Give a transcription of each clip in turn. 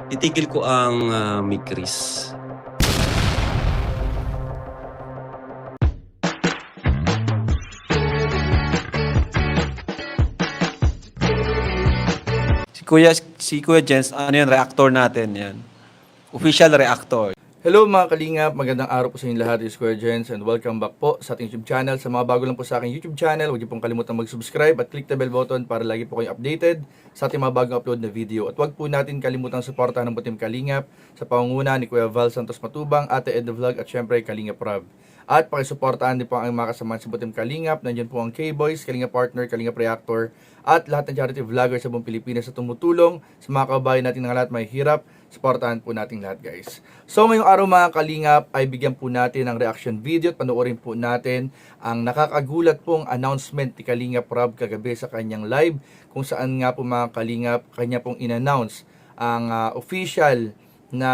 Titigil ko ang, Migris. Si Kuya Jens, ano yun, reactor natin yan. Official reactor. Hello mga kalingap, magandang araw po sa inyong lahat, this is Kuya Jens and welcome back po sa ating YouTube channel. Sa mga bago lang po sa aking YouTube channel, huwag niyo pong kalimutan mag-subscribe at click the bell button para lagi po kayong updated sa ating mga bagong upload na video. At huwag po natin kalimutang suportahan ng Butim Kalingap sa pangunguna ni Kuya Val Santos Matubang, Ate Ed the Vlog at syempre Kalingap Rob. At pakisuportahan din po ang mga kasamahan sa Butim Kalingap. Nandiyan po ang K-Boys, Kalingap Partner, Kalingap Reactor at lahat ng charity vloggers sa buong Pilipinas na tumutulong sa mga kababayan natin ng lahat may hirap. Suportahan po natin lahat guys. So ngayong araw mga kalingap ay bigyan po natin ng reaction video at panoorin po natin ang nakakagulat pong announcement ni Kalingap Rob kagabi sa kanyang live kung saan nga po mga kalingap kanya pong in-announce ang official na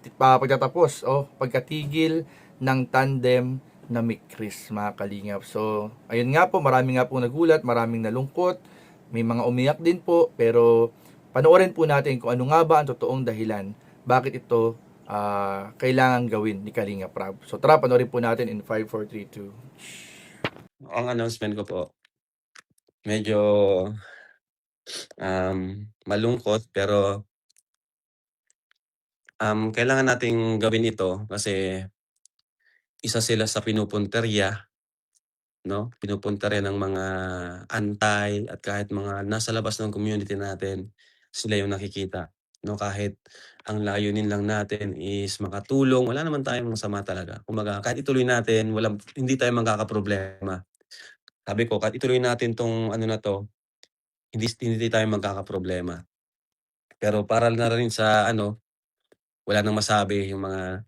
pagtatapos o pagkatigil ng tandem na Migris mga kalingap. So ayun nga po, marami nga po nagulat, maraming nalungkot, may mga umiyak din po, pero panoorin po natin kung ano nga ba ang totoong dahilan bakit ito kailangan gawin ni Kalingap Rob. So tara, panoorin po natin in 5, 4, 3, 2. Ang announcement ko po, medyo, malungkot pero, kailangan nating gawin ito kasi isa sila sa pinupunterya, no? Pinupunterya ng mga antay at kahit mga nasa labas ng community natin, sila yung nakikita, no? Kahit ang layunin lang natin is makatulong, wala naman tayong masama talaga. Kumbaga kahit ituloy natin, hindi tayo magkakaproblema. Sabi ko kahit ituloy natin 'tong ano na 'to, hindi tayo magkakaproblema. Pero para na rin sa ano, wala nang masabi yung mga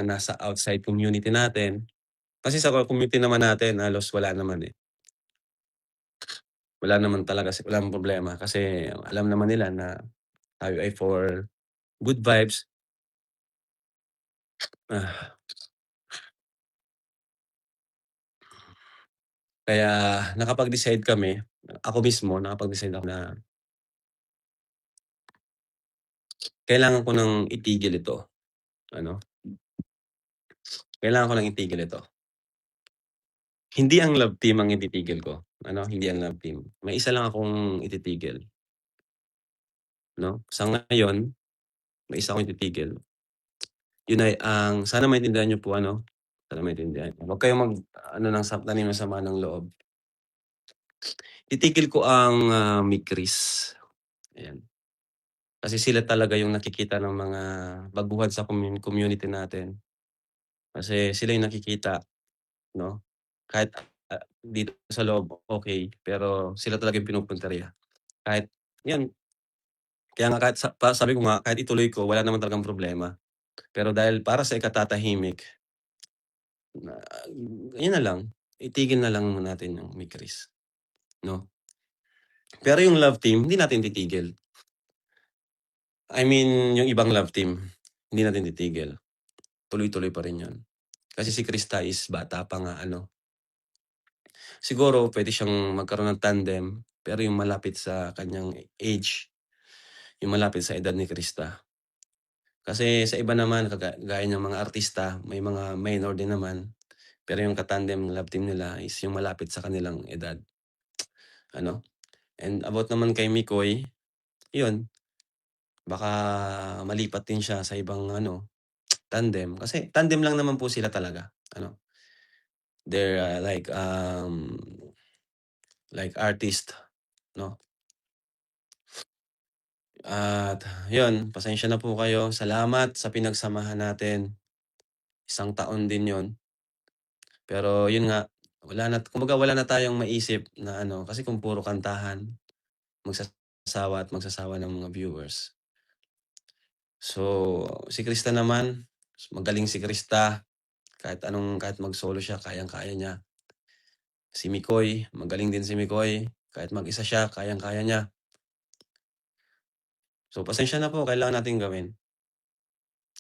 nasa outside community natin. Kasi sa community naman natin halos wala naman, eh. Wala naman talaga walang problema kasi alam naman nila na tayo ay for good vibes. Ah, kaya nakapag-decide kami, ako mismo nakapag-decide ako na kailangan ko ng itigil ito, ano, kailangan ko ng itigil ito. Hindi ang love team ang ititigil ko, hindi ang love team. May isa lang akong ititigil, 'no. Sa ngayon, may isa akong ititigil. Yun ay sana maintindihan niyo po sana maintindihan. Huwag kayong mag-ano tanim ng sama ng loob. Titigil ko ang, Migris, ayan. Kasi sila talaga yung nakikita ng mga baguhan sa community natin. Kasi sila yung nakikita, 'no, kahit, dito sa loob okey, pero sila talaga yung pinupuntirya. Kahit 'yan, kaya nga sabi ko nga kahit ituloy ko wala naman talagang problema. Pero dahil para sa ikatatahimik na yun na lang, itigil na lang muna natin yung Migris, 'no. Pero yung love team hindi natin titigil. I mean yung ibang love team, hindi natin titigil. Tuloy-tuloy pa rin yun. Kasi si Krista is bata pa nga Siguro puwede siyang magkaroon ng tandem, pero yung malapit sa kanyang age, yung malapit sa edad ni Krista. Kasi sa iba naman gaya ng mga artista, may mga minor din naman, pero yung ka-tandem love team nila is yung malapit sa kanilang edad, ano. And about naman kay Mikoy, yun, baka malipat din siya sa ibang tandem. Kasi tandem lang naman po sila talaga, They're, like artist, 'no. At yun, pasensya na po kayo. Salamat sa pinagsamahan natin. Isang taon din yon. Pero yun nga, kumbaga wala na tayong maisip na kasi kung puro kantahan, magsasawa ng mga viewers. So, si Krista naman, magaling si Krista. Kahit mag-solo siya, kayang-kaya niya. Si Mikoy, magaling din si Mikoy. Kahit mag-isa siya, kayang-kaya niya. So, pasensya na po, kailangan nating gawin.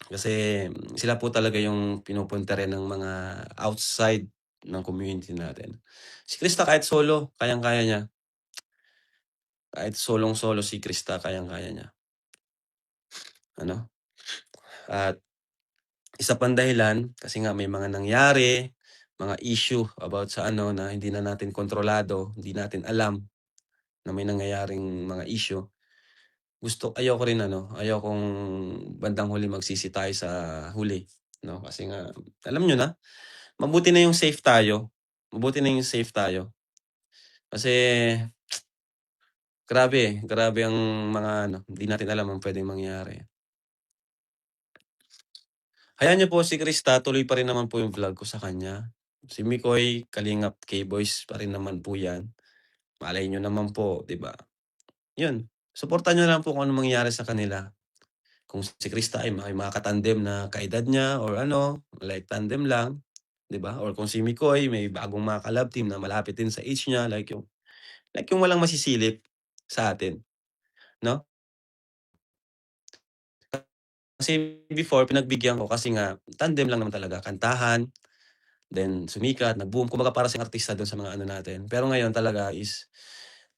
Kasi sila po talaga yung pinupunta rin ng mga outside ng community natin. Si Krista kahit solo, kayang-kaya niya. Kahit solong-solo si Krista kayang-kaya niya, ano. At isa pang dahilan kasi nga may mga nangyari, mga issue about sa ano na hindi na natin kontrolado, hindi natin alam na may nangyayaring mga issue. Ayoko rin ano, ayokong bandang huli magsisi tayo sa huli, 'no? Kasi nga alam niyo na, mabuti na yung safe tayo, mabuti na yung safe tayo. Kasi grabe ang mga ano, hindi natin alam ang puwedeng mangyari. Hayaan niyo po si Krista, tuloy pa rin naman po yung vlog ko sa kanya. Si Mikoy, Kalingap K-Boys pa rin naman po 'yan. Malay niyo naman po, 'di ba? 'Yun, suportahan niyo lang po kung anong mangyayari sa kanila. Kung si Krista ay may mga katandem na kaedad niya or ano, like tandem lang, 'di ba? Or kung si Mikoy may bagong mga ka-love team na malapit din sa age niya, like yung walang masisilip sa atin, 'no? Kasi before pinagbigyan ko kasi nga tandem lang naman talaga, kantahan, then sumikat, nag-boom, kumbaga para siyang artista dun sa mga ano natin. Pero ngayon talaga is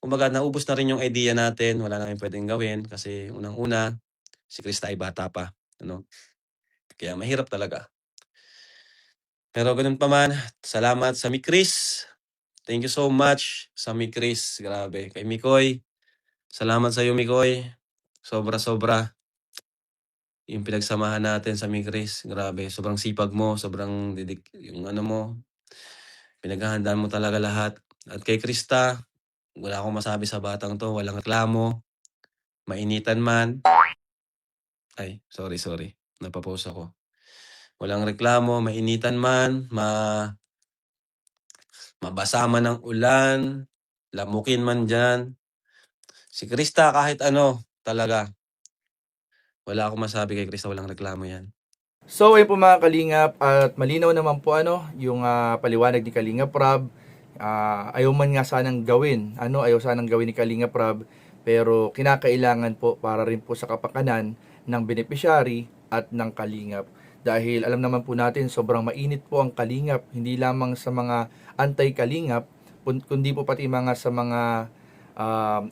kumbaga naubos na rin yung idea natin, wala na kaming puwedeng gawin kasi unang-una, si Krista ay bata pa, ano? Kaya mahirap talaga. Pero gano'n pa man, salamat sa Chris. Thank you so much sa Chris, grabe. Kay Mikoy, salamat sa'yo Mikoy. Sobra-sobra yung pinagsamahan natin sa Chris, grabe. Sobrang sipag mo, sobrang yung ano mo, pinaghahandaan mo talaga lahat. At kay Krista, wala akong masabi sa batang 'to, walang reklamo, mainitan man ay, sorry, napa-pause ako. Walang reklamo, mainitan man, mabasa man ng ulan, lamukin man diyan. Si Krista kahit ano, talaga, wala akong masabi kay Krista, walang reklamo 'yan. So ayun po mga Kalingap, at malinaw naman po yung paliwanag ni Kalingap Rob. Ayaw man nga sanang gawin, ayaw sanang gawin ni Kalingap Rob, pero kinakailangan po para rin po sa kapakanan ng beneficiary at ng Kalingap. Dahil alam naman po natin sobrang mainit po ang Kalingap, hindi lamang sa mga anti-Kalingap, kundi po pati mga sa mga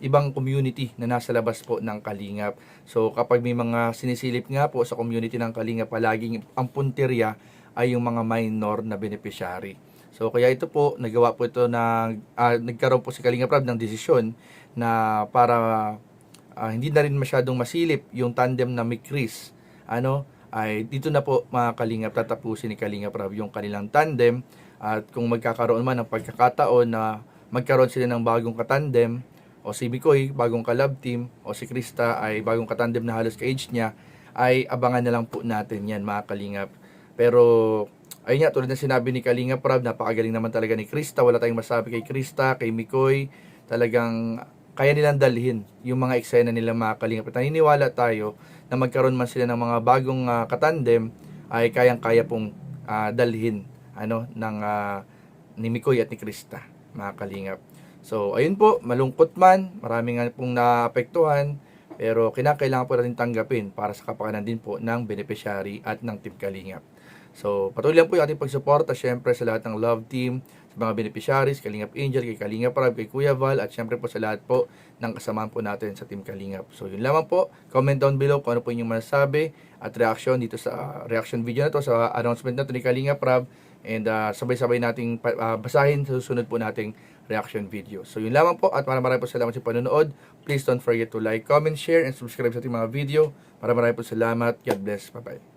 ibang community na nasa labas po ng Kalingap. So kapag may mga sinisilip nga po sa community ng Kalingap, palaging ang punteriya ay yung mga minor na beneficiary. So kaya ito po, nagawa po ito nagkaroon po si Kalingap Rob ng desisyon na para hindi na rin masyadong masilip yung tandem na may Chris, ay dito na po mga Kalingap tatapusin ni Kalingap Rob yung kanilang tandem, at kung magkakaroon man ng pagkakataon na magkaroon sila ng bagong katandem, o si Bikoy, bagong ka-love team, o si Krista ay bagong katandem na halos ka-age niya, ay abangan na lang po natin yan mga Kalingap. Pero ayun nga, tulad ng sinabi ni Kalingap Rob, napakagaling naman talaga ni Krista. Wala tayong masabi kay Krista, kay Mikoy. Talagang kaya nilang dalhin yung mga eksena nila mga Kalingap. At naniniwala tayo na magkaroon man sila ng mga bagong katandem, ay kayang-kaya pong dalhin ni Mikoy at ni Krista mga Kalingap. So, ayun po, malungkot man, marami nga pong naapektuhan, pero kinakailangan po natin tanggapin para sa kapakanan din po ng beneficiary at ng Team Kalingap. So, patuloy lang po yung ating pagsuporta, syempre sa lahat ng love team, sa mga beneficiaries, Kalingap Angel, kay Kalingap Rob, kay Kuya Val, at syempre po sa lahat po ng kasamaan po natin sa Team Kalingap. So, yun lamang po, comment down below kung ano po inyong masasabi at reaction dito sa reaction video na to, sa announcement na to ni Kalingap Rob. And sabay-sabay nating basahin sa susunod po nating reaction video. So yun lamang po, at maraming po salamat sa panonood. Please don't forget to like, comment, share, and subscribe sa ating mga video. Maraming po salamat. God bless. Bye-bye.